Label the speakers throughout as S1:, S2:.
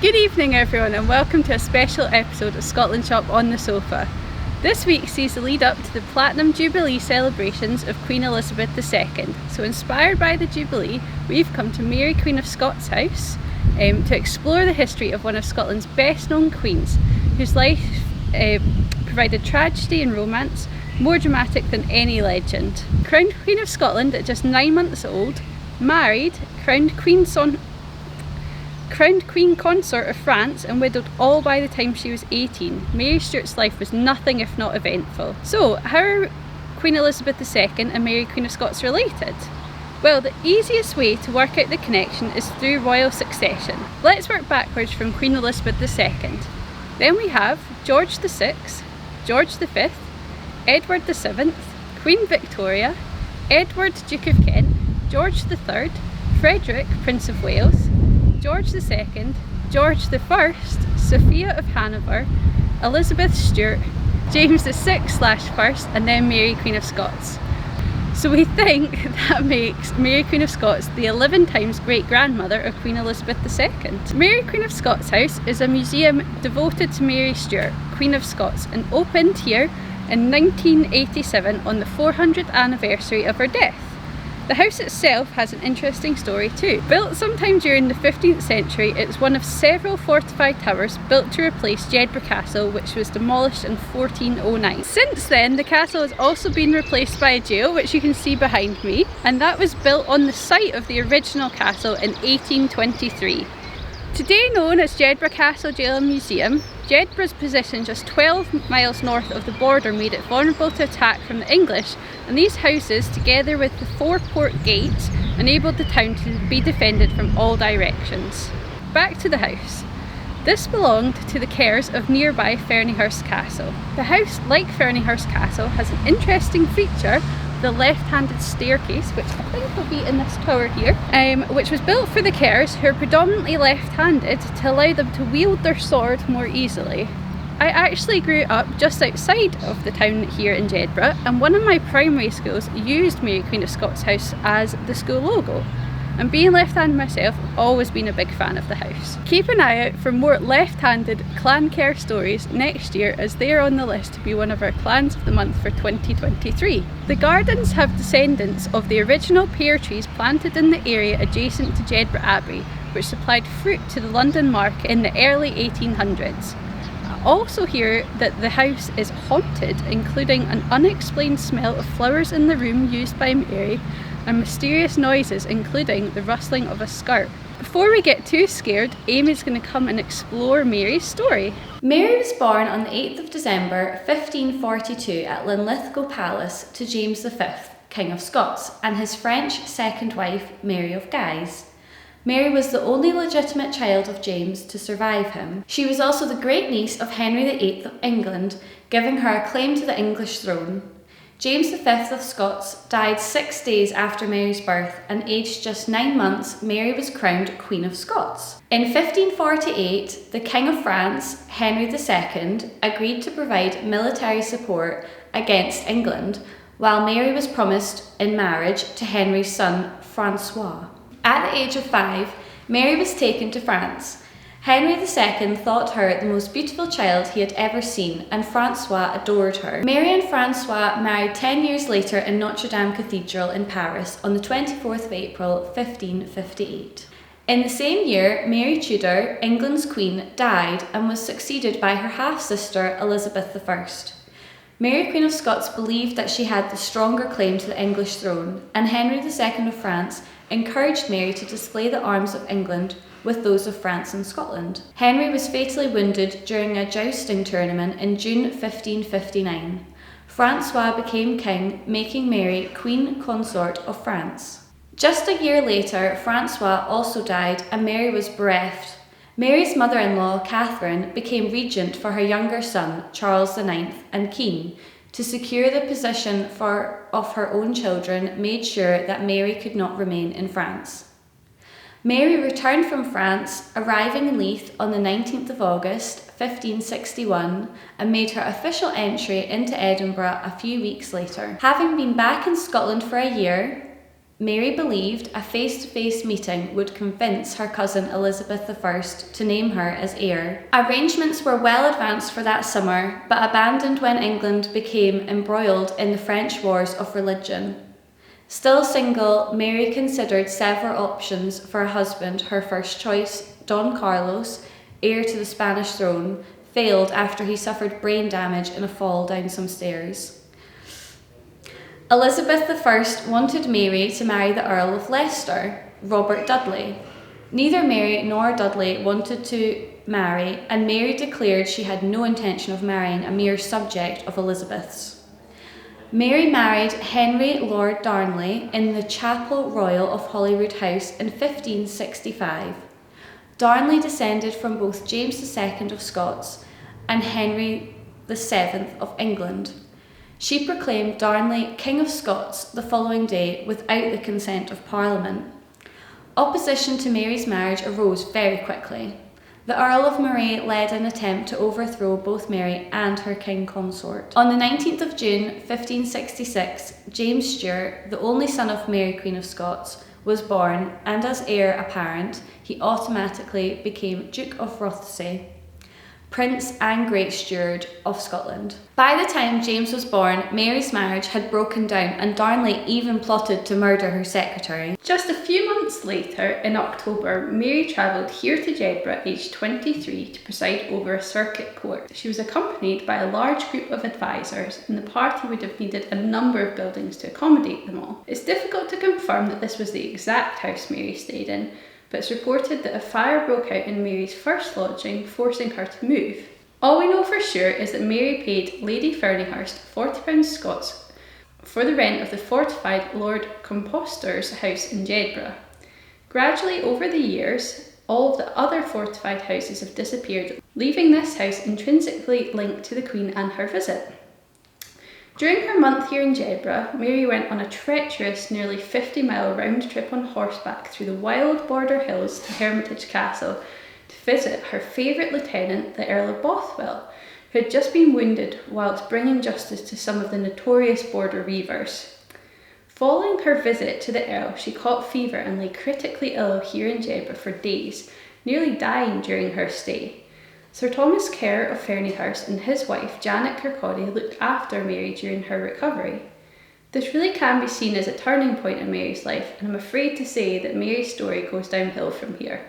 S1: Good evening everyone and welcome to a special episode of ScotlandShop on the Sofa. This week sees the lead up to the Platinum Jubilee celebrations of Queen Elizabeth II. So inspired by the Jubilee, we've come to Mary Queen of Scots' house to explore the history of one of Scotland's best known queens, whose life provided tragedy and romance, more dramatic than any legend. Crowned Queen of Scotland at just 9 months old, married, crowned Queen Consort of France and widowed all by the time she was 18, Mary Stuart's life was nothing if not eventful. So, how are Queen Elizabeth II and Mary Queen of Scots related? Well, the easiest way to work out the connection is through royal succession. Let's work backwards from Queen Elizabeth II. Then we have George VI, George V, Edward VII, Queen Victoria, Edward, Duke of Kent, George III, Frederick, Prince of Wales, George II, George I, Sophia of Hanover, Elizabeth Stuart, James VI/1, and then Mary Queen of Scots. So we think that makes Mary Queen of Scots the 11 times great-grandmother of Queen Elizabeth II. Mary Queen of Scots House is a museum devoted to Mary Stuart, Queen of Scots, and opened here in 1987 on the 400th anniversary of her death. The house itself has an interesting story too. Built sometime during the 15th century, it's one of several fortified towers built to replace Jedburgh Castle, which was demolished in 1409. Since then, the castle has also been replaced by a jail, which you can see behind me, and that was built on the site of the original castle in 1823. Today known as Jedburgh Castle Jail and Museum, Jedburgh's position just 12 miles north of the border made it vulnerable to attack from the English, and these houses, together with the 4 port gates, enabled the town to be defended from all directions. Back to the house. This belonged to the Kerrs of nearby Ferniehurst Castle. The house, like Ferniehurst Castle, has an interesting feature, the left-handed staircase, which I think will be in this tower here, which was built for the Kerrs, who are predominantly left-handed, to allow them to wield their sword more easily. I actually grew up just outside of the town here in Jedburgh, and one of my primary schools used Mary Queen of Scots House as the school logo. And being left-handed myself, I've always been a big fan of the house. Keep an eye out for more left-handed clan Kerr stories next year, as they are on the list to be one of our clans of the month for 2023. The gardens have descendants of the original pear trees planted in the area adjacent to Jedburgh Abbey, which supplied fruit to the London market in the early 1800s. I also hear that the house is haunted, including an unexplained smell of flowers in the room used by Mary, and mysterious noises, including the rustling of a skirt. Before we get too scared, Amy's going to come and explore Mary's story.
S2: Mary was born on the 8th of December 1542 at Linlithgow Palace to James V, King of Scots, and his French second wife, Mary of Guise. Mary was the only legitimate child of James to survive him. She was also the great niece of Henry VIII of England, giving her a claim to the English throne. James V of Scots died 6 days after Mary's birth, and aged just 9 months, Mary was crowned Queen of Scots. In 1548, the King of France, Henry II, agreed to provide military support against England, while Mary was promised in marriage to Henry's son, Francois. At the age of 5, Mary was taken to France. Henry II thought her the most beautiful child he had ever seen, and Francois adored her. Mary and Francois married 10 years later in Notre Dame Cathedral in Paris on the 24th of April 1558. In the same year, Mary Tudor, England's queen, died and was succeeded by her half-sister Elizabeth I. Mary Queen of Scots believed that she had the stronger claim to the English throne, and Henry II of France encouraged Mary to display the arms of England with those of France and Scotland. Henry was fatally wounded during a jousting tournament in June 1559. Francois became king, making Mary Queen Consort of France. Just a year later, Francois also died and Mary was bereft. Mary's mother-in-law, Catherine, became regent for her younger son, Charles IX, and King, to secure the position of her own children, made sure that Mary could not remain in France. Mary returned from France, arriving in Leith on the 19th of August 1561, and made her official entry into Edinburgh a few weeks later. Having been back in Scotland for a year, Mary believed a face-to-face meeting would convince her cousin Elizabeth I to name her as heir. Arrangements were well advanced for that summer, but abandoned when England became embroiled in the French Wars of Religion. Still single, Mary considered several options for a husband. Her first choice, Don Carlos, heir to the Spanish throne, failed after he suffered brain damage in a fall down some stairs. Elizabeth I wanted Mary to marry the Earl of Leicester, Robert Dudley. Neither Mary nor Dudley wanted to marry, and Mary declared she had no intention of marrying a mere subject of Elizabeth's. Mary married Henry Lord Darnley in the Chapel Royal of Holyrood House in 1565. Darnley descended from both James II of Scots and Henry VII of England. She proclaimed Darnley King of Scots the following day without the consent of Parliament. Opposition to Mary's marriage arose very quickly. The Earl of Moray led an attempt to overthrow both Mary and her king consort. On the 19th of June 1566, James Stuart, the only son of Mary Queen of Scots, was born, and as heir apparent, he automatically became Duke of Rothesay, Prince and Great Steward of Scotland. By the time James was born, Mary's marriage had broken down, and Darnley even plotted to murder her secretary.
S1: Just a few months later, in October, Mary travelled here to Jedburgh, aged 23, to preside over a circuit court. She was accompanied by a large group of advisors, and the party would have needed a number of buildings to accommodate them all. It's difficult to confirm that this was the exact house Mary stayed in, but it's reported that a fire broke out in Mary's first lodging, forcing her to move. All we know for sure is that Mary paid Lady Ferniehurst £40 Scots for the rent of the fortified Lord Composter's house in Jedburgh. Gradually over the years, all of the other fortified houses have disappeared, leaving this house intrinsically linked to the Queen and her visit. During her month here in Jedburgh, Mary went on a treacherous, nearly 50-mile round trip on horseback through the wild border hills to Hermitage Castle to visit her favourite lieutenant, the Earl of Bothwell, who had just been wounded whilst bringing justice to some of the notorious border reivers. Following her visit to the Earl, she caught fever and lay critically ill here in Jedburgh for days, nearly dying during her stay. Sir Thomas Kerr of Ferniehurst and his wife Janet Kirkcaldy looked after Mary during her recovery. This really can be seen as a turning point in Mary's life, and I'm afraid to say that Mary's story goes downhill from here.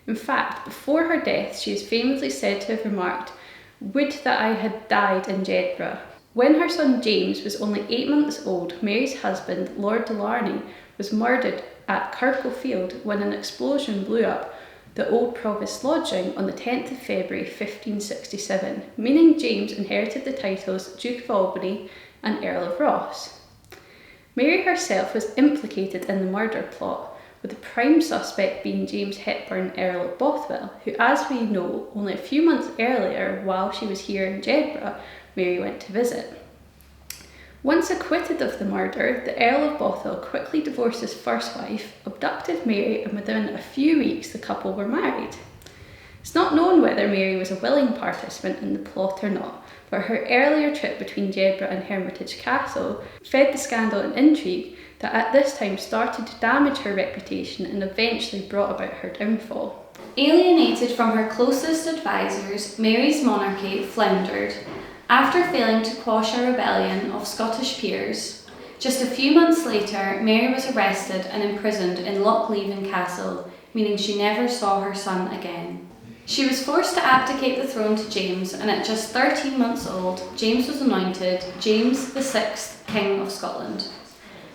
S1: In fact, before her death, she is famously said to have remarked, "Would that I had died in Jedburgh." When her son James was only 8 months old, Mary's husband, Lord Delarney, was murdered at Kirkle Field when an explosion blew up the old Provost lodging on the 10th of February 1567, meaning James inherited the titles Duke of Albany and Earl of Ross. Mary herself was implicated in the murder plot, with the prime suspect being James Hepburn, Earl of Bothwell, who, as we know, only a few months earlier, while she was here in Jedburgh, Mary went to visit. Once acquitted of the murder, the Earl of Bothwell quickly divorced his first wife, abducted Mary, and within a few weeks the couple were married. It's not known whether Mary was a willing participant in the plot or not, but her earlier trip between Jedburgh and Hermitage Castle fed the scandal and intrigue that at this time started to damage her reputation and eventually brought about her downfall.
S2: Alienated from her closest advisors, Mary's monarchy floundered. After failing to quash a rebellion of Scottish peers, just a few months later, Mary was arrested and imprisoned in Lochleven Castle, meaning she never saw her son again. She was forced to abdicate the throne to James, and at just 13 months old, James was anointed James VI, King of Scotland.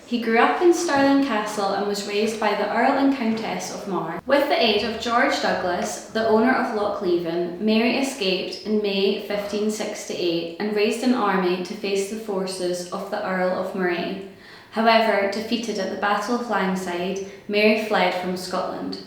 S2: He grew up in Stirling Castle and was raised by the Earl and Countess of Mar. With the aid of George Douglas, the owner of Lochleven, Mary escaped in May 1568 and raised an army to face the forces of the Earl of Moray. However, defeated at the Battle of Langside, Mary fled from Scotland.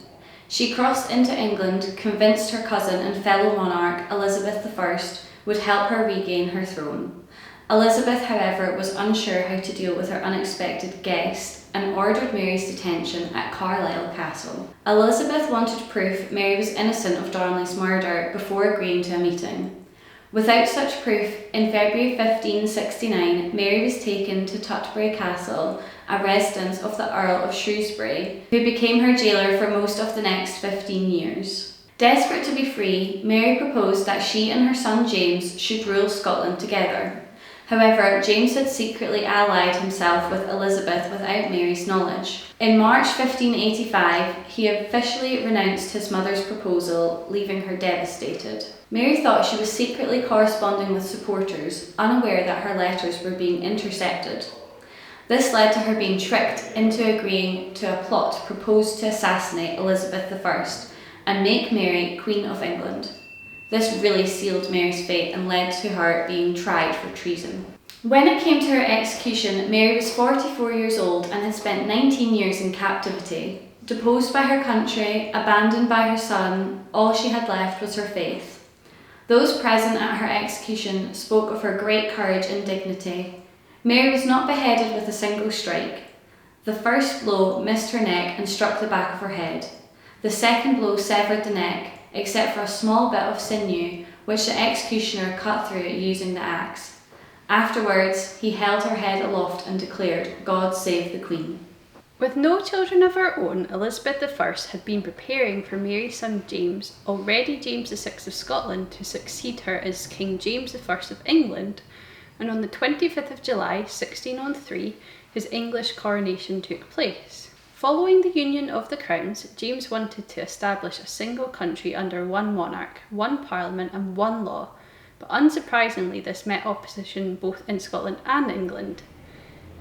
S2: She crossed into England, convinced her cousin and fellow monarch Elizabeth I would help her regain her throne. Elizabeth, however, was unsure how to deal with her unexpected guest and ordered Mary's detention at Carlisle Castle. Elizabeth wanted proof Mary was innocent of Darnley's murder before agreeing to a meeting. Without such proof, in February 1569, Mary was taken to Tutbury Castle a residence of the Earl of Shrewsbury, who became her jailer for most of the next 15 years. Desperate to be free, Mary proposed that she and her son James should rule Scotland together. However, James had secretly allied himself with Elizabeth without Mary's knowledge. In March 1585, he officially renounced his mother's proposal, leaving her devastated. Mary thought she was secretly corresponding with supporters, unaware that her letters were being intercepted. This led to her being tricked into agreeing to a plot proposed to assassinate Elizabeth I and make Mary Queen of England. This really sealed Mary's fate and led to her being tried for treason. When it came to her execution, Mary was 44 years old and had spent 19 years in captivity. Deposed by her country, abandoned by her son, all she had left was her faith. Those present at her execution spoke of her great courage and dignity. Mary was not beheaded with a single strike. The first blow missed her neck and struck the back of her head. The second blow severed the neck, except for a small bit of sinew, which the executioner cut through using the axe. Afterwards, he held her head aloft and declared, "God save the Queen."
S1: With no children of her own, Elizabeth I had been preparing for Mary's son James, already James VI of Scotland, to succeed her as King James I of England, and on the 25th of July 1603, his English coronation took place. Following the union of the crowns, James wanted to establish a single country under one monarch, one parliament and one law, but unsurprisingly this met opposition both in Scotland and England.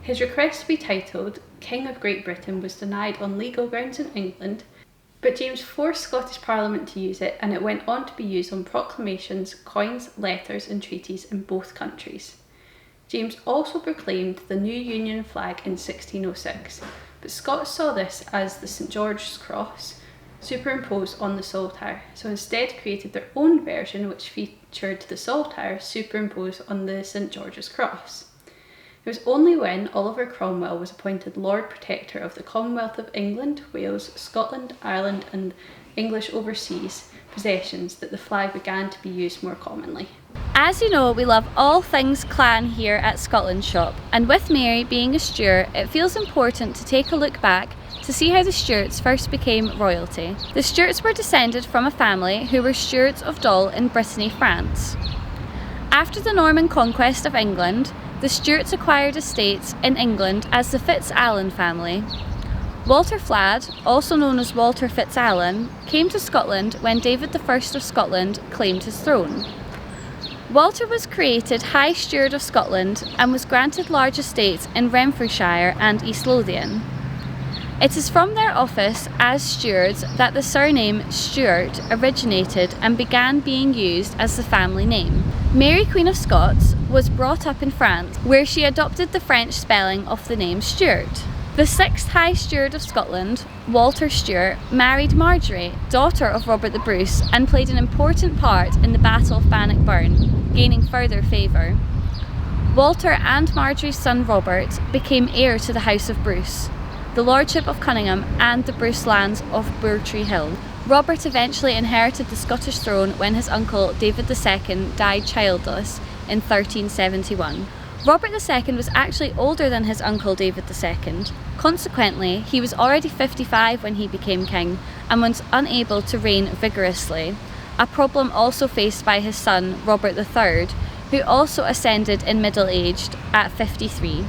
S1: His request to be titled King of Great Britain was denied on legal grounds in England, but James forced Scottish Parliament to use it, and it went on to be used on proclamations, coins, letters and treaties in both countries. James also proclaimed the new Union flag in 1606, but Scots saw this as the St George's Cross superimposed on the Saltire, so instead created their own version which featured the Saltire superimposed on the St George's Cross. It was only when Oliver Cromwell was appointed Lord Protector of the Commonwealth of England, Wales, Scotland, Ireland and English overseas possessions that the flag began to be used more commonly.
S2: As you know, we love all things clan here at ScotlandShop, and with Mary being a Stuart, it feels important to take a look back to see how the Stuarts first became royalty. The Stuarts were descended from a family who were Stuarts of Dol in Brittany, France. After the Norman conquest of England, the Stuarts acquired estates in England as the FitzAlan family. Walter Flad, also known as Walter FitzAlan, came to Scotland when David I of Scotland claimed his throne. Walter was created High Steward of Scotland and was granted large estates in Renfrewshire and East Lothian. It is from their office as stewards that the surname Stuart originated and began being used as the family name. Mary Queen of Scots was brought up in France, where she adopted the French spelling of the name Stuart. The sixth High Steward of Scotland, Walter Stewart, married Marjorie, daughter of Robert the Bruce, and played an important part in the Battle of Bannockburn, gaining further favour. Walter and Marjorie's son Robert became heir to the House of Bruce, the Lordship of Cunningham and the Bruce lands of Burtree Hill. Robert eventually inherited the Scottish throne when his uncle David II died childless in 1371. Robert II was actually older than his uncle David II. Consequently, he was already 55 when he became king and was unable to reign vigorously, a problem also faced by his son Robert III, who also ascended in middle age at 53.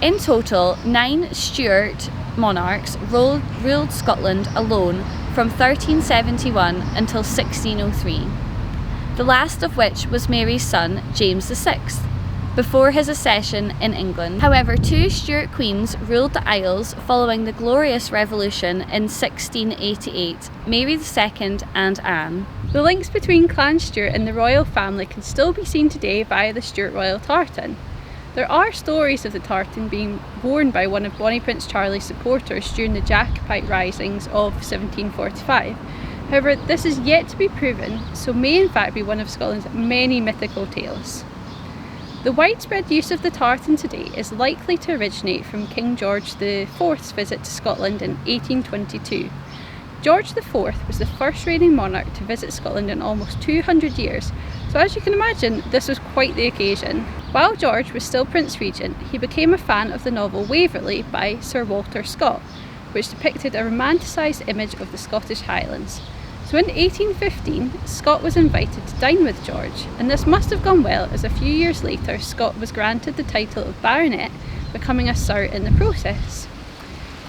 S2: In total, 9 Stuart monarchs ruled Scotland alone from 1371 until 1603, the last of which was Mary's son James VI, before his accession in England. However, 2 Stuart queens ruled the Isles following the Glorious Revolution in 1688, Mary II and Anne.
S1: The links between Clan Stuart and the royal family can still be seen today via the Stuart Royal Tartan. There are stories of the tartan being worn by one of Bonnie Prince Charlie's supporters during the Jacobite risings of 1745. However, this is yet to be proven, so may in fact be one of Scotland's many mythical tales. The widespread use of the tartan today is likely to originate from King George IV's visit to Scotland in 1822. George IV was the first reigning monarch to visit Scotland in almost 200 years, so as you can imagine, this was quite the occasion. While George was still Prince Regent, he became a fan of the novel Waverley by Sir Walter Scott, which depicted a romanticised image of the Scottish Highlands. So in 1815, Scott was invited to dine with George, and this must have gone well, as a few years later Scott was granted the title of baronet, becoming a Sir in the process.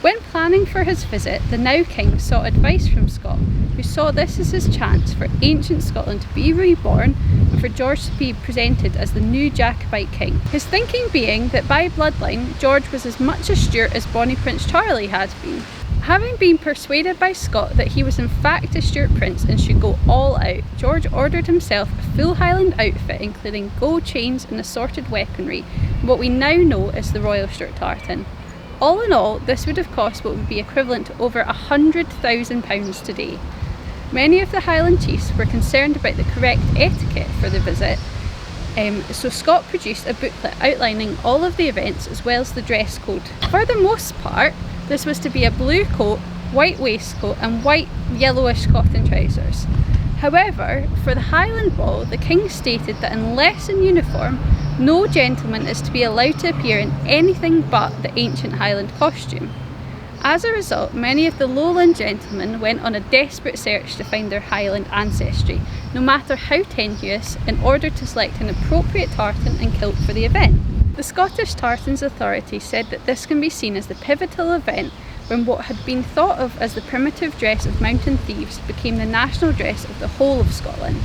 S1: When planning for his visit, the now king sought advice from Scott, who saw this as his chance for ancient Scotland to be reborn and for George to be presented as the new Jacobite king. His thinking being that by bloodline, George was as much a Stuart as Bonnie Prince Charlie had been. Having been persuaded by Scott that he was in fact a Stuart prince and should go all out, George ordered himself a full Highland outfit including gold chains and assorted weaponry, what we now know as the Royal Stewart Tartan. All in all, this would have cost what would be equivalent to over £100,000 today. Many of the Highland chiefs were concerned about the correct etiquette for the visit, so Scott produced a booklet outlining all of the events as well as the dress code. For the most part, this was to be a blue coat, white waistcoat and white yellowish cotton trousers. However, for the Highland Ball, the king stated that unless in uniform, no gentleman is to be allowed to appear in anything but the ancient Highland costume. As a result, many of the Lowland gentlemen went on a desperate search to find their Highland ancestry, no matter how tenuous, in order to select an appropriate tartan and kilt for the event. The Scottish Tartans Authority said that this can be seen as the pivotal event when what had been thought of as the primitive dress of mountain thieves became the national dress of the whole of Scotland.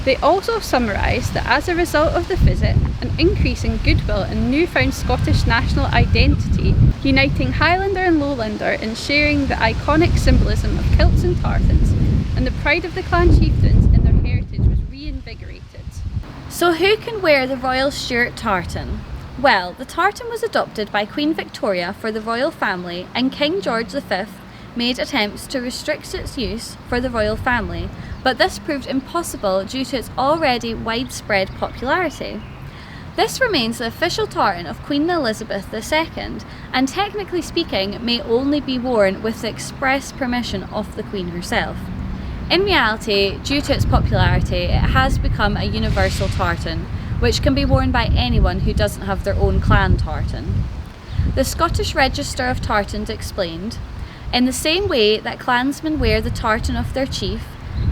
S1: They also summarised that as a result of the visit, an increase in goodwill and newfound Scottish national identity, uniting Highlander and Lowlander in sharing the iconic symbolism of kilts and tartans, and the pride of the clan chieftains in their heritage was reinvigorated.
S2: So who can wear the Royal Stewart Tartan? Well, the tartan was adopted by Queen Victoria for the royal family, and King George V made attempts to restrict its use for the royal family, but this proved impossible due to its already widespread popularity. This remains the official tartan of Queen Elizabeth II, and technically speaking may only be worn with the express permission of the Queen herself. In reality, due to its popularity, it has become a universal tartan, which can be worn by anyone who doesn't have their own clan tartan. The Scottish Register of Tartans explained, "In the same way that clansmen wear the tartan of their chief,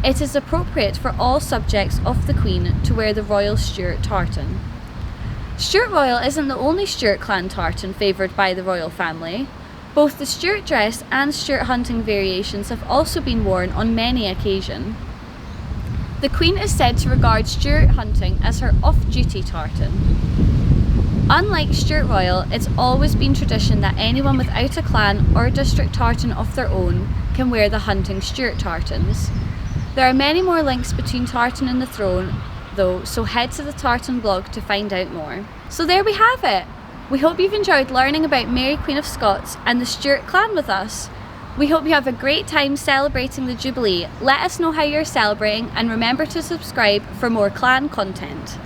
S2: it is appropriate for all subjects of the Queen to wear the Royal Stewart Tartan." Stuart Royal isn't the only Stuart clan tartan favoured by the royal family. Both the Stuart dress and Stuart hunting variations have also been worn on many occasions. The Queen is said to regard Stuart hunting as her off-duty tartan. Unlike Stuart Royal, it's always been tradition that anyone without a clan or district tartan of their own can wear the hunting Stuart tartans. There are many more links between tartan and the throne, though, so head to the Tartan blog to find out more. So there we have it! We hope you've enjoyed learning about Mary Queen of Scots and the Stuart clan with us. We hope you have a great time celebrating the Jubilee. Let us know how you're celebrating and remember to subscribe for more clan content.